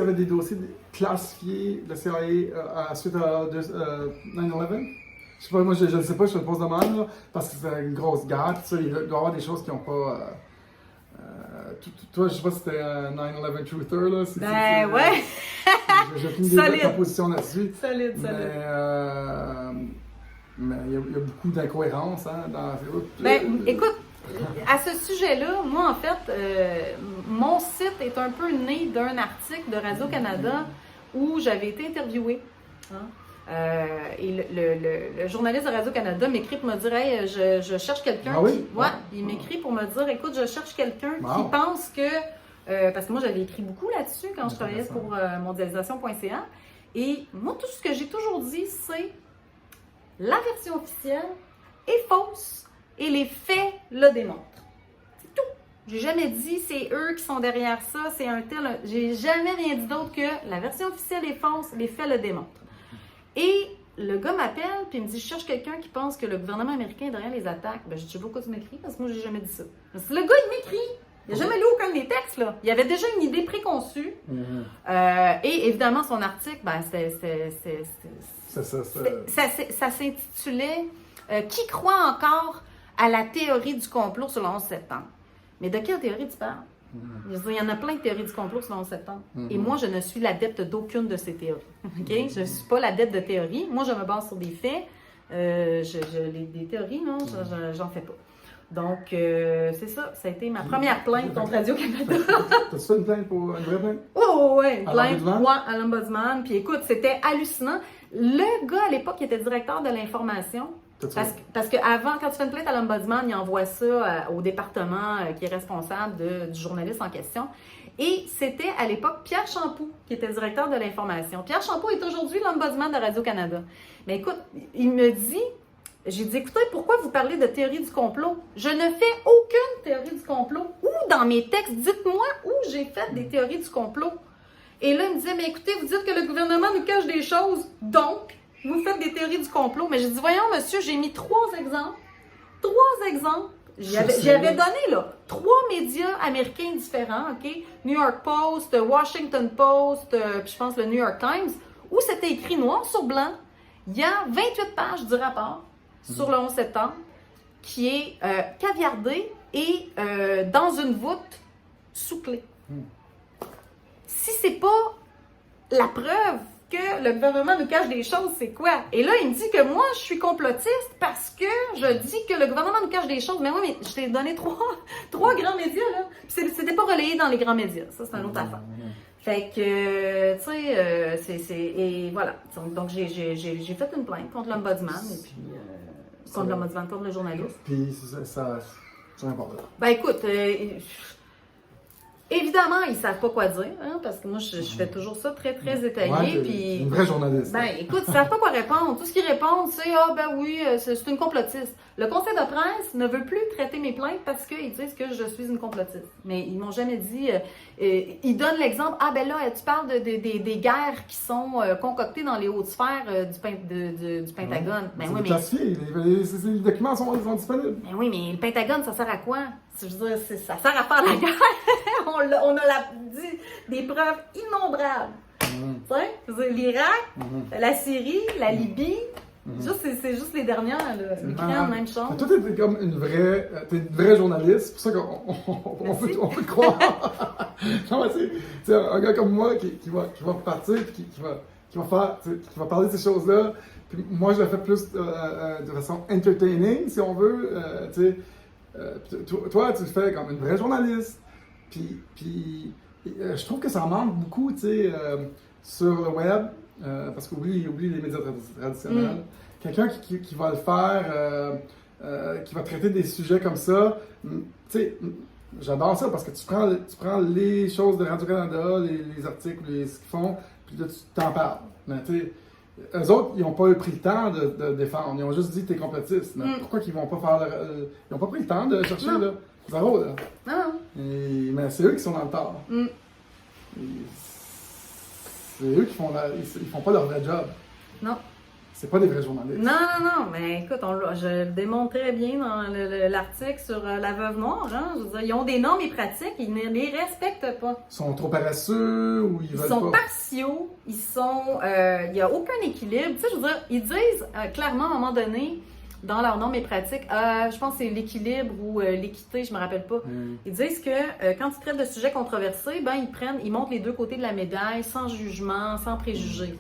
avait des dossiers classifiés de la CIA suite à 9/11? Je sais pas, moi je ne sais pas, je te pose de même, là, parce que c'était une grosse guerre, puis ça, il doit y avoir des choses qui n'ont pas. Toi, je sais pas si c'était 9/11 Truther, là. Ben ouais! J'ai fini de ta position là-dessus. Solide. Mais il y a beaucoup d'incohérences dans Ben, écoute, à ce sujet-là, moi, en fait, mon site est un peu né d'un article de Radio-Canada où j'avais été interviewée. Et le journaliste de Radio-Canada m'écrit pour me dire « Hey, je cherche quelqu'un il m'écrit pour me dire « Écoute, je cherche quelqu'un qui pense que... parce que moi, j'avais écrit beaucoup là-dessus quand je travaillais pour mondialisation.ca. Et moi, tout ce que j'ai toujours dit, c'est la version officielle est fausse et les faits le démontrent. C'est tout. J'ai jamais dit c'est eux qui sont derrière ça, c'est un tel... J'ai jamais rien dit d'autre que la version officielle est fausse, les faits le démontrent. Et le gars m'appelle puis il me dit « Je cherche quelqu'un qui pense que le gouvernement américain est derrière les attaques. » Ben, je dis « Pourquoi tu m'écris? Parce que moi, j'ai jamais dit ça. » Le gars, il m'écrit. Il n'a jamais lu aucun des textes, là. Il avait déjà une idée préconçue. Et évidemment, son article, ben, ça s'intitulait Qui croit encore à la théorie du complot sur le 11 septembre? Mais de quelle théorie tu parles? Je veux dire, il y en a plein de théories du complot sur le 11 septembre. Et moi, je ne suis l'adepte d'aucune de ces théories. Okay? Je ne suis pas l'adepte de théories. Moi, je me base sur des faits. Des théories, non, j'en fais pas. Donc, c'est ça. Ça a été ma première plainte contre Radio-Canada. T'as-tu fait une plainte pour une vraie plainte? Oh, ouais, une plainte à l'Ombudsman. Puis écoute, c'était hallucinant. Le gars, à l'époque, qui était directeur de l'information, parce qu'avant, quand tu fais une plainte à l'Ombudsman, il envoie ça au département qui est responsable du journaliste en question. Et c'était à l'époque Pierre Champoux qui était directeur de l'information. Pierre Champoux est aujourd'hui l'Ombudsman de Radio-Canada. Mais écoute, il me dit... J'ai dit, écoutez, pourquoi vous parlez de théorie du complot? Je ne fais aucune théorie du complot. Ou dans mes textes, dites-moi où j'ai fait des théories du complot. Et là, il me disait, mais écoutez, vous dites que le gouvernement nous cache des choses, donc vous faites des théories du complot. Mais j'ai dit, voyons, monsieur, j'ai mis 3 exemples. 3 exemples. J'avais donné, là, 3 médias américains différents, OK? New York Post, Washington Post, puis je pense le New York Times, où c'était écrit noir sur blanc. Il y a 28 pages du rapport sur le 11 septembre, qui est caviardé et dans une voûte sous clé. Si c'est pas la preuve que le gouvernement nous cache des choses, c'est quoi? Et là, il me dit que moi, je suis complotiste parce que je dis que le gouvernement nous cache des choses. Mais oui, mais je t'ai donné 3 grands médias, là. Puis c'était pas relayé dans les grands médias. Ça, c'est une autre affaire. Fait que, tu sais, et voilà. Donc, j'ai fait une plainte contre l'Ombudsman et puis... contre l'Ombudsman, contre le journaliste. Puis ça importe. Ben écoute, évidemment, ils savent pas quoi dire, hein, parce que moi, je fais toujours ça très, très détaillé. Puis, une vraie journaliste. Ben écoute, ils savent pas quoi répondre. Tout ce qu'ils répondent, c'est « Ah ben oui, c'est une complotiste ». Le conseil de presse ne veut plus traiter mes plaintes parce qu'ils disent que je suis une complotiste. Mais ils m'ont jamais dit... ils donnent l'exemple « Ah ben là, tu parles des guerres qui sont concoctées dans les hautes sphères du Pentagone. » Ben oui, mais... Les documents sont disponibles. Ben oui, mais le Pentagone, ça sert à quoi? Je veux dire, ça sert à faire la guerre. on a des preuves innombrables. Tu sais, l'Irak, la Syrie, la Libye... C'est juste les dernières, là. L'Ukraine, même chose. Toi, t'es comme une vraie journaliste, c'est pour ça qu'on peut te croire. Non, mais c'est un gars comme moi qui va partir et qui va parler de ces choses-là. Puis moi, je le fais plus de façon entertaining, si on veut. Toi, tu le fais comme une vraie journaliste. Puis je trouve que ça manque beaucoup, tu sais, sur le web. Parce qu'oublie les médias traditionnels. Quelqu'un qui va le faire, qui va traiter des sujets comme ça, tu sais, j'adore ça parce que tu prends les choses de Radio-Canada, les articles, ce qu'ils font, puis là, tu t'en parles. Mais tu sais, eux autres, ils n'ont pas pris le temps de défendre. Ils ont juste dit que t'es complotiste. Mais pourquoi qu'ils vont pas faire ils n'ont pas pris le temps de chercher, là. Zéro, là. Non. Mais c'est eux qui sont dans le tort. C'est eux qui font ils font pas leur vrai job. Non. C'est pas des vrais journalistes. Non, mais écoute, je le démontre très bien dans l'article sur la veuve noire. Hein? Je veux dire, ils ont des normes et pratiques, ils ne les respectent pas. Ils sont trop paresseux ou ils veulent pas? Ils sont partiaux, il n'y a aucun équilibre. Tu sais, je veux dire, ils disent clairement à un moment donné, dans leurs normes et pratiques, je pense que c'est l'équilibre ou l'équité, je me rappelle pas. Ils disent que quand ils traitent de sujets controversés, ben ils montrent les deux côtés de la médaille, sans jugement, sans préjugés.